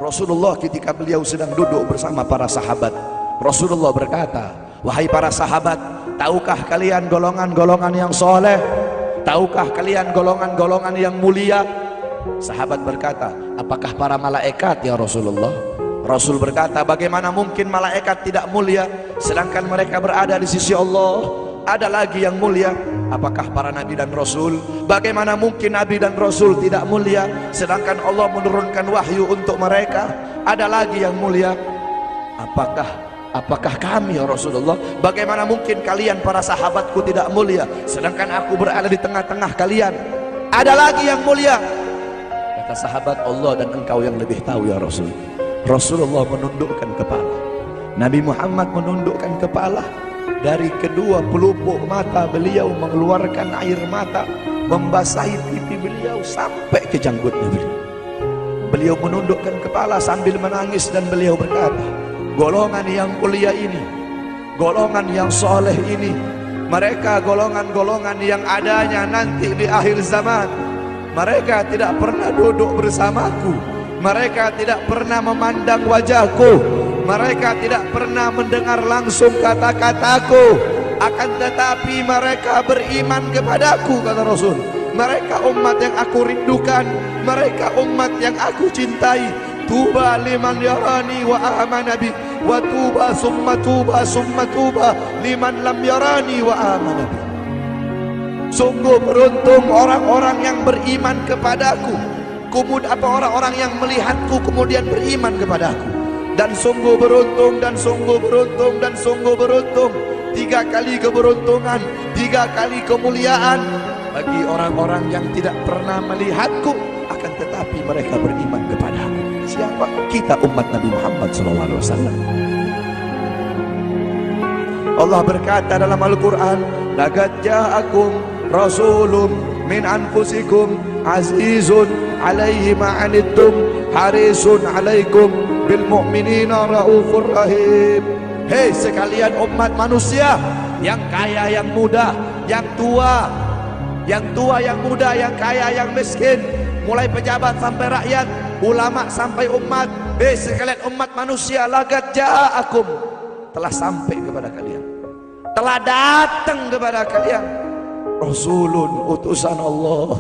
Rasulullah ketika beliau sedang duduk bersama para sahabat, Rasulullah berkata, wahai para sahabat, tahukah kalian golongan-golongan yang soleh? Tahukah kalian golongan-golongan yang mulia? Sahabat berkata, apakah para malaikat ya Rasulullah? Rasul berkata, bagaimana mungkin malaikat tidak mulia sedangkan mereka berada di sisi Allah? Ada lagi yang mulia. Apakah para nabi dan rasul? Bagaimana mungkin nabi dan rasul tidak mulia sedangkan Allah menurunkan wahyu untuk mereka? Ada lagi yang mulia. Apakah kami ya Rasulullah? Bagaimana mungkin kalian para sahabatku tidak mulia sedangkan aku berada di tengah-tengah kalian? Ada lagi yang mulia. Kata sahabat, Allah dan engkau yang lebih tahu ya Rasul. Rasulullah menundukkan kepala, Nabi Muhammad menundukkan kepala. Dari kedua pelupuk mata beliau mengeluarkan air mata, membasahi pipi beliau sampai ke janggutnya beliau. Beliau menundukkan kepala sambil menangis dan beliau berkata, golongan yang mulia ini, golongan yang soleh ini, mereka golongan-golongan yang adanya nanti di akhir zaman. Mereka tidak pernah duduk bersamaku, mereka tidak pernah memandang wajahku, mereka tidak pernah mendengar langsung kata-kataku, akan tetapi mereka beriman kepadaku, kata Rasul. Mereka umat yang aku rindukan, mereka umat yang aku cintai. Tuba liman yarani wa amana bi, wa tuba summa tuba summa tuba liman lam yarani wa amana bi. Sungguh beruntung orang-orang yang beriman kepadaku, kemudian orang-orang yang melihatku kemudian beriman kepadaku. Dan sungguh beruntung, dan sungguh beruntung, dan sungguh beruntung. 3 kali keberuntungan, 3 kali kemuliaan bagi orang-orang yang tidak pernah melihatku akan tetapi mereka beriman kepadaku. Siapa? Kita umat Nabi Muhammad SAW. Allah berkata dalam Al-Quran, laqad ja'akum rasulun min anfusikum azizun alaihi ma'anittum harisun alaikum bil mu'minina raufur rahim. Hei sekalian umat manusia, yang kaya, yang muda, yang tua, yang muda, yang kaya, yang miskin, mulai pejabat sampai rakyat, ulama sampai umat. Hei sekalian umat manusia, laqad ja'akum, telah sampai kepada kalian, telah datang kepada kalian rasulun, utusan Allah,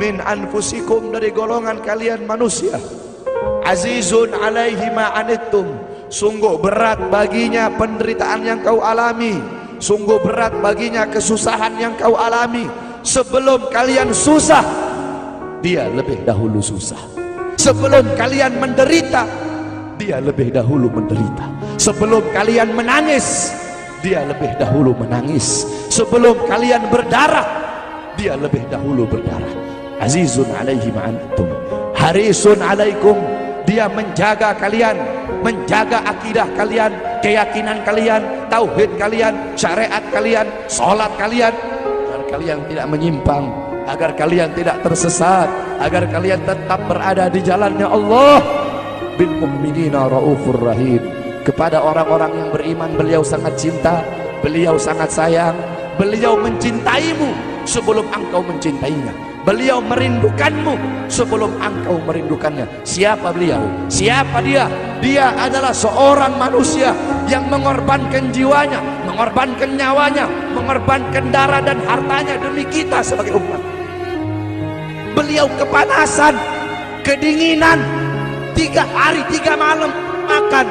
min anfusikum, dari golongan kalian manusia, azizun alaihi ma'anittum, sungguh berat baginya penderitaan yang kau alami, sungguh berat baginya kesusahan yang kau alami. Sebelum kalian susah, dia lebih dahulu susah. Sebelum kalian menderita, dia lebih dahulu menderita. Sebelum kalian menangis, dia lebih dahulu menangis. Sebelum kalian berdarah, dia lebih dahulu berdarah. Azizun alaihi ma'anittum harisun alaikum, dia menjaga kalian, menjaga akidah kalian, keyakinan kalian, tauhid kalian, syariat kalian, sholat kalian, agar kalian tidak menyimpang, agar kalian tidak tersesat, agar kalian tetap berada di jalannya Allah. Bil mu'minina raufur rahim, kepada orang-orang yang beriman beliau sangat cinta, beliau sangat sayang, beliau mencintaimu sebelum engkau mencintainya, beliau merindukanmu sebelum engkau merindukannya. Siapa beliau? Siapa dia? Dia adalah seorang manusia yang mengorbankan jiwanya, mengorbankan nyawanya, mengorbankan darah dan hartanya demi kita sebagai umat. Beliau kepanasan, kedinginan, 3 hari 3 malam makan,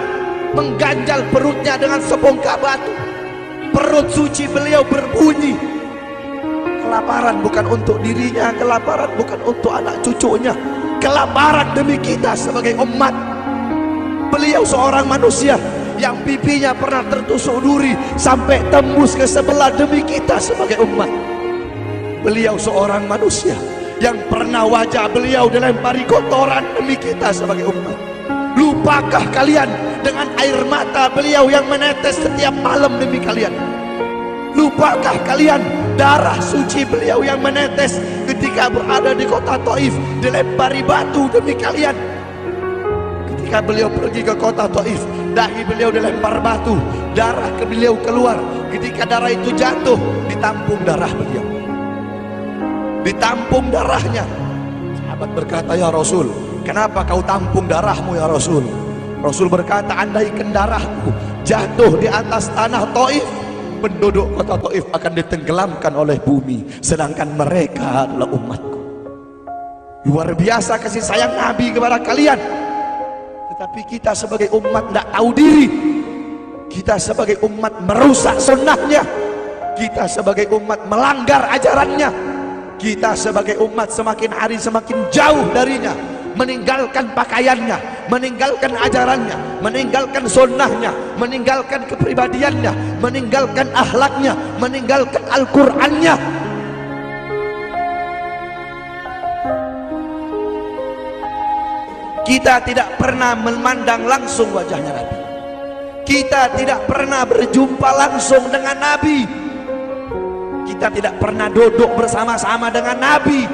mengganjal perutnya dengan sebongkah batu. Perut suci beliau berbunyi. Kelaparan bukan untuk dirinya, kelaparan bukan untuk anak cucunya, kelaparan demi kita sebagai umat. Beliau seorang manusia yang pipinya pernah tertusuk duri sampai tembus ke sebelah demi kita sebagai umat. Beliau seorang manusia yang pernah wajah beliau dilempari kotoran demi kita sebagai umat. Lupakah kalian dengan air mata beliau yang menetes setiap malam demi kalian? Lupakah kalian darah suci beliau yang menetes ketika berada di kota Taif, dilempari batu demi kalian? Ketika beliau pergi ke kota Taif, dahi beliau dilempar batu, darah ke beliau keluar. Ketika darah itu jatuh, ditampung darah beliau, ditampung darahnya. Sahabat berkata, ya Rasul, kenapa kau tampung darahmu ya Rasul? Rasul berkata, andaikan darahku jatuh di atas tanah Taif, penduduk kota Taif akan ditenggelamkan oleh bumi, sedangkan mereka adalah umatku. Luar biasa kasih sayang Nabi kepada kalian. Tetapi kita sebagai umat tidak tahu diri. Kita sebagai umat merusak sunnahnya. Kita sebagai umat melanggar ajarannya. Kita sebagai umat semakin hari semakin jauh darinya, meninggalkan pakaiannya, meninggalkan ajarannya, meninggalkan sunnahnya, meninggalkan kepribadiannya, meninggalkan akhlaknya, meninggalkan Al-Qur'annya. Kita tidak pernah memandang langsung wajahnya Nabi. Kita tidak pernah berjumpa langsung dengan Nabi. Kita tidak pernah duduk bersama-sama dengan Nabi.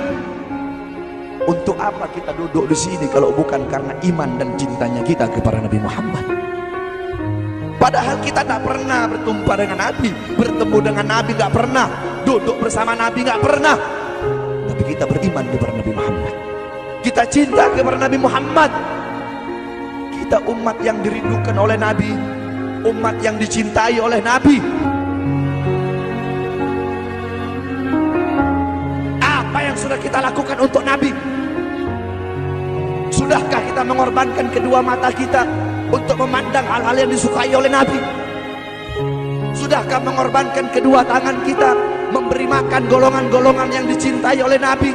Untuk apa kita duduk di sini kalau bukan karena iman dan cintanya kita kepada Nabi Muhammad? Padahal kita tidak pernah berjumpa dengan Nabi, bertemu dengan Nabi nggak pernah, duduk bersama Nabi nggak pernah. Tapi kita beriman kepada Nabi Muhammad. Kita cinta kepada Nabi Muhammad. Kita umat yang dirindukan oleh Nabi, umat yang dicintai oleh Nabi. Apa yang sudah kita lakukan untuk Nabi? Sudahkah kita mengorbankan kedua mata kita untuk memandang hal-hal yang disukai oleh Nabi? Sudahkah mengorbankan kedua tangan kita memberi makan golongan-golongan yang dicintai oleh Nabi?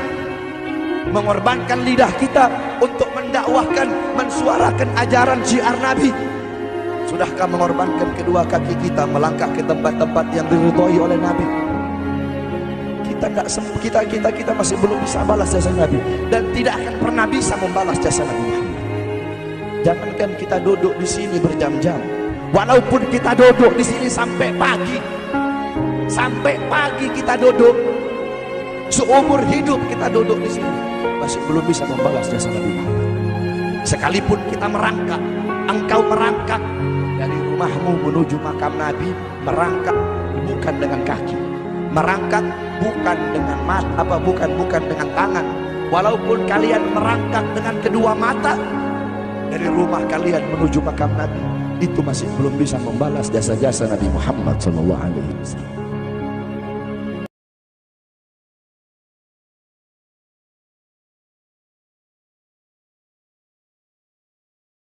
Mengorbankan lidah kita untuk mendakwahkan, mensuarakan ajaran syiar Nabi? Sudahkah mengorbankan kedua kaki kita melangkah ke tempat-tempat yang diridhoi oleh Nabi? Kita masih belum bisa balas jasa Nabi, dan tidak akan pernah bisa membalas jasa Nabi Muhammad. Jangankan kita duduk di sini berjam-jam, walaupun kita duduk di sini sampai pagi kita duduk, seumur hidup kita duduk di sini, masih belum bisa membalas jasa Nabi Muhammad. Sekalipun kita merangkak, engkau merangkak dari rumahmu menuju makam Nabi, merangkak bukan dengan kaki, merangkak bukan dengan mata, bukan dengan tangan. Walaupun kalian merangkak dengan kedua mata dari rumah kalian menuju makam Nabi, itu masih belum bisa membalas jasa-jasa Nabi Muhammad SAW.